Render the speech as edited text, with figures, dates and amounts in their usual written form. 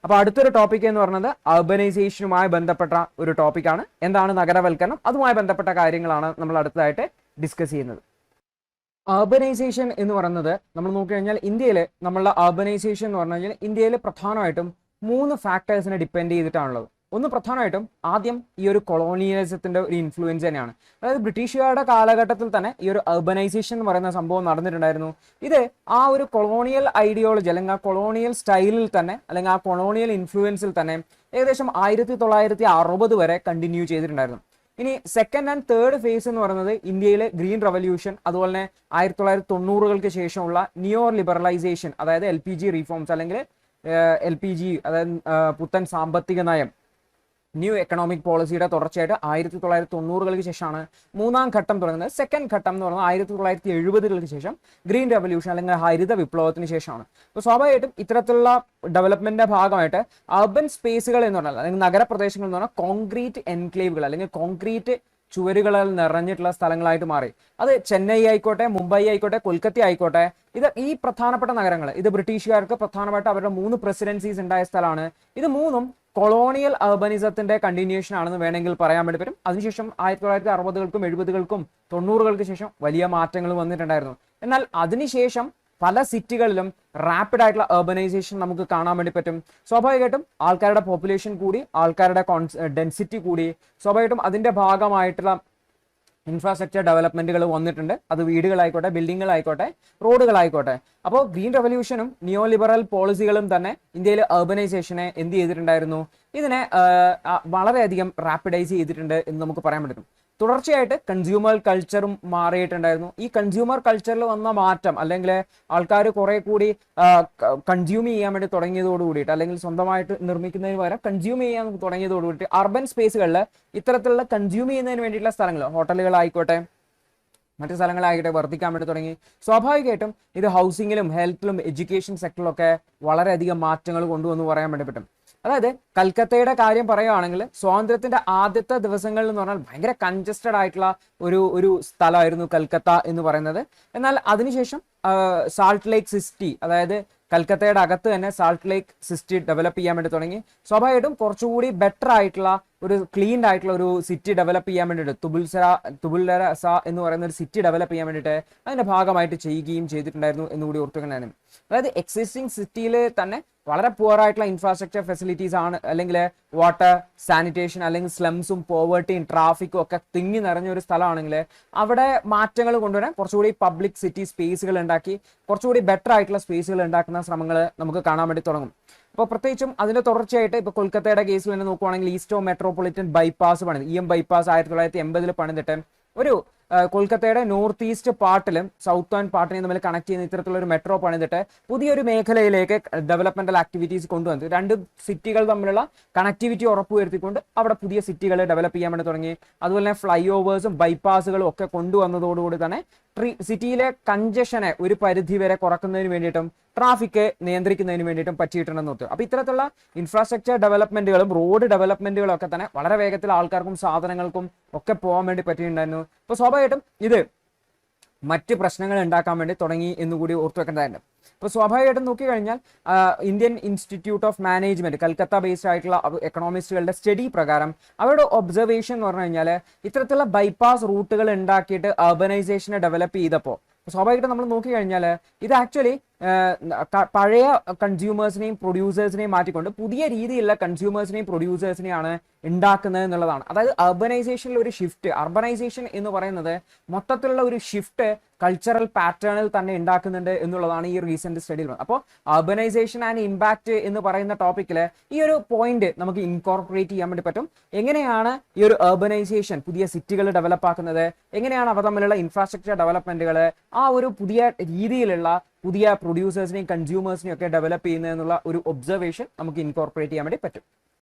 അപ്പോൾ അടുത്തൊരു ടോപ്പിക് എന്ന് പറയുന്നത് അർബനൈസേഷനുമായി ബന്ധപ്പെട്ട ഒരു ടോപ്പിക്കാണ്. എന്താണ് നഗരവൽക്കരണം, അതുമായി ബന്ധപ്പെട്ട കാര്യങ്ങളാണ് നമ്മൾ അടുത്തതായിട്ട് ഡിസ്കസ് ചെയ്യുന്നത്. അർബനൈസേഷൻ എന്ന് പറയുന്നത് നമ്മൾ നോക്കിക്കഴിഞ്ഞാൽ ഇന്ത്യയിൽ നമ്മളുടെ അർബനൈസേഷൻ എന്ന് പറഞ്ഞു കഴിഞ്ഞാൽ ഇന്ത്യയിൽ പ്രധാനമായിട്ടും 3 ഫാക്ടേഴ്സിനെ ഡിപ്പെൻഡ് ചെയ്തിട്ടാണുള്ളത്. ഒന്ന് പ്രധാനമായിട്ടും ആദ്യം ഈ ഒരു കൊളോണിയലിസത്തിന്റെ ഒരു ഇൻഫ്ലുവൻസ് തന്നെയാണ്. അതായത് ബ്രിട്ടീഷുകാരുടെ കാലഘട്ടത്തിൽ തന്നെ ഈ ഒരു അർബനൈസേഷൻ എന്ന് പറയുന്ന സംഭവം നടന്നിട്ടുണ്ടായിരുന്നു. ഇത് ആ ഒരു കൊളോണിയൽ ഐഡിയോളജി അല്ലെങ്കിൽ ആ കൊളോണിയൽ സ്റ്റൈലിൽ തന്നെ അല്ലെങ്കിൽ ആ കൊളോണിയൽ ഇൻഫ്ലുവൻസിൽ തന്നെ ഏകദേശം 1960 വരെ കണ്ടിന്യൂ ചെയ്തിട്ടുണ്ടായിരുന്നു. ഇനി സെക്കൻഡ് ആൻഡ് തേർഡ് ഫേസ് എന്ന് പറയുന്നത് ഇന്ത്യയിലെ ഗ്രീൻ റവല്യൂഷൻ, അതുപോലെ തന്നെ 1990-കൾക്ക് ശേഷമുള്ള നിയോ ലിബറലൈസേഷൻ, അതായത് LPG റീഫോംസ് അല്ലെങ്കിൽ LPG അതായത് പുത്തൻ സാമ്പത്തിക നയം, ന്യൂ എക്കണോമിക് പോളിസിയുടെ തുടർച്ചയായിട്ട് 1990-കൾക്ക് ശേഷമാണ് മൂന്നാം ഘട്ടം തുടങ്ങുന്നത്. സെക്കൻഡ് ഘട്ടം എന്ന് പറയുന്നത് 1970-കൾക്ക് ശേഷം ഗ്രീൻ റവല്യൂഷൻ അല്ലെങ്കിൽ ഹരിത വിപ്ലവത്തിന് ശേഷമാണ്. അപ്പോൾ സ്വാഭാവികമായിട്ടും ഇത്തരത്തിലുള്ള ഡെവലപ്മെന്റിന്റെ ഭാഗമായിട്ട് അർബൻ സ്പേസുകൾ എന്ന് പറഞ്ഞാൽ അല്ലെങ്കിൽ നഗരപ്രദേശങ്ങൾ എന്ന് പറഞ്ഞാൽ കോൺക്രീറ്റ് എൻക്ലേവുകൾ അല്ലെങ്കിൽ കോൺക്രീറ്റ് ചുവരുകളിൽ നിറഞ്ഞിട്ടുള്ള സ്ഥലങ്ങളായിട്ട് മാറി. അത് ചെന്നൈ ആയിക്കോട്ടെ, മുംബൈ ആയിക്കോട്ടെ, കൊൽക്കത്ത ആയിക്കോട്ടെ, ഇത് ഈ പ്രധാനപ്പെട്ട നഗരങ്ങൾ, ഇത് ബ്രിട്ടീഷുകാർക്ക് പ്രധാനമായിട്ട് അവരുടെ 3 പ്രസിഡൻസീസ് ഉണ്ടായ സ്ഥലമാണ്. ഇത് മൂന്നും കൊളോണിയൽ അർബനിസത്തിന്റെ കണ്ടിന്യൂഷൻ ആണെന്ന് വേണമെങ്കിൽ പറയാൻ വേണ്ടി പറ്റും. അതിനുശേഷം 1960-കൾക്കും 70-കൾക്കും 90-കൾക്ക് ശേഷം വലിയ മാറ്റങ്ങൾ വന്നിട്ടുണ്ടായിരുന്നു. എന്നാൽ അതിനുശേഷം പല സിറ്റികളിലും റാപ്പിഡ് ആയിട്ടുള്ള അർബനൈസേഷൻ നമുക്ക് കാണാൻ വേണ്ടി പറ്റും. സ്വാഭാവികമായിട്ടും ആൾക്കാരുടെ പോപ്പുലേഷൻ കൂടി, ആൾക്കാരുടെ ഡെൻസിറ്റി കൂടി, സ്വാഭാവികമായിട്ടും അതിന്റെ ഭാഗമായിട്ടുള്ള ഇൻഫ്രാസ്ട്രക്ചർ ഡെവലപ്മെന്റുകൾ വന്നിട്ടുണ്ട്. അത് വീടുകളായിക്കോട്ടെ, ബിൽഡിങ്ങുകളായിക്കോട്ടെ, റോഡുകളായിക്കോട്ടെ. അപ്പോൾ ഗ്രീൻ റവല്യൂഷനും നിയോ ലിബറൽ പോളിസികളും തന്നെ ഇന്ത്യയിൽ അർബനൈസേഷനെ എന്ത് ചെയ്തിട്ടുണ്ടായിരുന്നു, ഇതിനെ വളരെയധികം റാപ്പിഡൈസ് ചെയ്തിട്ടുണ്ട് എന്ന് നമുക്ക് പറയാൻ പറ്റും. തുടർച്ചയായിട്ട് കൺസ്യൂമർ കൾച്ചറും മാറിയിട്ടുണ്ടായിരുന്നു. ഈ കൺസ്യൂമർ കൾച്ചറിൽ വന്ന മാറ്റം അല്ലെങ്കിൽ ആൾക്കാർ കുറെ കൂടി കൺസ്യൂം ചെയ്യാൻ വേണ്ടി തുടങ്ങിയതോടുകൂടിയിട്ട് അല്ലെങ്കിൽ സ്വന്തമായിട്ട് നിർമ്മിക്കുന്നതിന് പകരം കൺസ്യൂം ചെയ്യാൻ തുടങ്ങിയതോടുകൂടിയിട്ട് അർബൻ സ്പേസുകളിൽ ഇത്തരത്തിലുള്ള കൺസ്യൂം ചെയ്യുന്നതിന് വേണ്ടിയിട്ടുള്ള സ്ഥലങ്ങൾ, ഹോട്ടലുകളായിക്കോട്ടെ, മറ്റു സ്ഥലങ്ങളായിക്കോട്ടെ വർദ്ധിക്കാൻ വേണ്ടി തുടങ്ങി. സ്വാഭാവികമായിട്ടും ഇത് ഹൗസിങ്ങിലും ഹെൽത്തിലും എഡ്യൂക്കേഷൻ സെക്ടറിലൊക്കെ വളരെയധികം മാറ്റങ്ങൾ കൊണ്ടുവന്ന് പറയാൻ വേണ്ടി പറ്റും. അതായത് കൽക്കത്തയുടെ കാര്യം പറയുകയാണെങ്കിൽ സ്വാതന്ത്ര്യത്തിന്റെ ആദ്യത്തെ ദിവസങ്ങളിൽ എന്ന് പറഞ്ഞാൽ ഭയങ്കര കൺജസ്റ്റഡ് ആയിട്ടുള്ള ഒരു സ്ഥലമായിരുന്നു കൽക്കത്ത എന്ന് പറയുന്നത്. എന്നാൽ അതിനുശേഷം സാൾട്ട് ലേക്ക് സിറ്റി, അതായത് കൽക്കത്തയുടെ അകത്ത് തന്നെ സാൾട്ട് ലേക്ക് സിറ്റി ഡെവലപ്പ് ചെയ്യാൻ വേണ്ടി തുടങ്ങി. സ്വാഭാവികമായിട്ടും കുറച്ചുകൂടി ബെറ്റർ ആയിട്ടുള്ള ഒരു ക്ലീൻഡ് ആയിട്ടുള്ള ഒരു സിറ്റി ഡെവലപ്പ് ചെയ്യാൻ വേണ്ടിയിട്ട് തുബുൽസ എന്ന് പറയുന്ന ഒരു സിറ്റി ഡെവലപ്പ് ചെയ്യാൻ വേണ്ടിയിട്ട് അതിന്റെ ഭാഗമായിട്ട് ചെയ്യുകയും ചെയ്തിട്ടുണ്ടായിരുന്നു എന്നുകൂടി ഓർത്തുകൊണ്ടായിരുന്നു. അതായത് എക്സിസ്റ്റിംഗ് സിറ്റിയിൽ തന്നെ വളരെ പുവർ ആയിട്ടുള്ള ഇൻഫ്രാസ്ട്രക്ചർ ഫെസിലിറ്റീസ് ആണ്, അല്ലെങ്കിൽ വാട്ടർ, സാനിറ്റേഷൻ, അല്ലെങ്കിൽ സ്ലംസും പോവേർട്ടിയും ട്രാഫിക്കും ഒക്കെ തിങ്ങി നിറഞ്ഞ ഒരു സ്ഥലമാണെങ്കിൽ അവിടെ മാറ്റങ്ങൾ കൊണ്ടുവരാൻ കുറച്ചുകൂടി പബ്ലിക് സിറ്റി സ്പേസുകൾ ഉണ്ടാക്കി കുറച്ചുകൂടി ബെറ്റർ ആയിട്ടുള്ള സ്പേസുകൾ ഉണ്ടാക്കുന്ന ശ്രമങ്ങൾ നമുക്ക് കാണാൻ വേണ്ടി തുടങ്ങും. അപ്പോൾ പ്രത്യേകിച്ചും അതിന്റെ തുടർച്ചയായിട്ട് ഇപ്പോൾ കൊൽക്കത്തയുടെ കേസിൽ തന്നെ നോക്കുവാണെങ്കിൽ ഈസ്റ്റോ മെട്രോപൊളിറ്റൻ ബൈപ്പാസ് പണിത്, EM ബൈപ്പാസ് 1980 പണിതിട്ട് ഒരു കൊൽക്കത്തയുടെ നോർത്ത് ഈസ്റ്റ് പാർട്ടിലും സൗത്ത് ആൻഡ് പാർട്ടിനെയും തമ്മിൽ കണക്ട് ചെയ്യുന്ന ഇത്തരത്തിലുള്ള ഒരു മെട്രോ പണിതിട്ട് പുതിയൊരു മേഖലയിലേക്ക് ഡെവലപ്മെന്റൽ ആക്ടിവിറ്റീസ് കൊണ്ടുവന്നു. 2 സിറ്റികൾ തമ്മിലുള്ള കണക്ടിവിറ്റി ഉറപ്പുവരുത്തിക്കൊണ്ട് അവിടെ പുതിയ സിറ്റികൾ ഡെവലപ്പ് ചെയ്യാൻ വേണ്ടി തുടങ്ങി. അതുപോലെ തന്നെ ഫ്ലൈ ഓവേഴ്സും ബൈപ്പാസുകളും ഒക്കെ കൊണ്ടുവന്നതോടുകൂടി തന്നെ സിറ്റിയിലെ കൺജഷനെ ഒരു പരിധി വരെ കുറക്കുന്നതിന് വേണ്ടിയിട്ടും ട്രാഫിക് നിയന്ത്രിക്കുന്നതിന് വേണ്ടിയിട്ടും പറ്റിയിട്ടുണ്ടെന്ന് നോക്കുക. അപ്പോൾ ഇത്തരത്തിലുള്ള ഇൻഫ്രാസ്ട്രക്ചർ ഡെവലപ്മെന്റുകളും റോഡ് ഡെവലപ്മെന്റുകളും ഒക്കെ തന്നെ വളരെ വേഗത്തിൽ ആൾക്കാർക്കും സാധനങ്ങൾക്കും ഒക്കെ പോകാൻ വേണ്ടി പറ്റിയിട്ടുണ്ടായിരുന്നു. അപ്പോൾ സ്വാഭാവികമായിട്ടും ഇത് മറ്റ് പ്രശ്നങ്ങൾ ഉണ്ടാക്കാൻ വേണ്ടി തുടങ്ങി എന്നുകൂടി ഓർത്തു വെക്കേണ്ടതായിട്ട്. അപ്പോൾ സ്വാഭാവികമായിട്ടും നോക്കിക്കഴിഞ്ഞാൽ Indian institute of management Calcutta based ആയിട്ടുള്ള എക്കണോമിസ്റ്റുകളുടെ സ്റ്റഡി പ്രകാരം അവരുടെ ഒബ്സർവേഷൻ എന്ന് പറഞ്ഞു കഴിഞ്ഞാൽ ഇത്തരത്തിലുള്ള ബൈപ്പാസ് റൂട്ടുകൾ ഉണ്ടാക്കിയിട്ട് അർബനൈസേഷനെ ഡെവലപ്പ് ചെയ്തപ്പോൾ സ്വാഭാവികമായിട്ടും നമ്മൾ നോക്കിക്കഴിഞ്ഞാൽ ഇത് ആക്ച്വലി പഴയ കൺസ്യൂമേഴ്സിനെയും പ്രൊഡ്യൂസേഴ്സിനെയും മാറ്റിക്കൊണ്ട് പുതിയ രീതിയിലുള്ള കൺസ്യൂമേഴ്സിനെയും പ്രൊഡ്യൂസേഴ്സിനെയാണ് ഉണ്ടാക്കുന്നത് എന്നുള്ളതാണ്. അതായത് അർബനൈസേഷനിൽ ഒരു ഷിഫ്റ്റ്, അർബനൈസേഷൻ എന്ന് പറയുന്നത് മൊത്തത്തിലുള്ള ഒരു ഷിഫ്റ്റ് കൾച്ചറൽ പാറ്റേണിൽ തന്നെ ഉണ്ടാക്കുന്നുണ്ട് എന്നുള്ളതാണ് ഈ റീസെന്റ് സ്റ്റഡിയിൽ. അപ്പോൾ അർബനൈസേഷൻ ആൻഡ് ഇമ്പാക്ട് എന്ന് പറയുന്ന ടോപ്പിക്കിൽ ഈ ഒരു പോയിന്റ് നമുക്ക് ഇൻകോർപ്പറേറ്റ് ചെയ്യാൻ വേണ്ടി പറ്റും. എങ്ങനെയാണ് ഈ ഒരു അർബനൈസേഷൻ പുതിയ സിറ്റികൾ ഡെവലപ്പ് ആക്കുന്നത്, എങ്ങനെയാണ് അവ തമ്മിലുള്ള ഇൻഫ്രാസ്ട്രക്ചർ ഡെവലപ്മെന്റുകൾ ആ ഒരു പുതിയ രീതിയിലുള്ള പുതിയ പ്രൊഡ്യൂസേഴ്സിനെയും കൺസ്യൂമേഴ്സിനെയും ഒക്കെ ഡെവലപ്പ് ചെയ്യുന്നത് എന്നുള്ള ഒരു ഒബ്സർവേഷൻ നമുക്ക് ഇൻകോർപ്പറേറ്റ് ചെയ്യാൻ വേണ്ടി പറ്റും.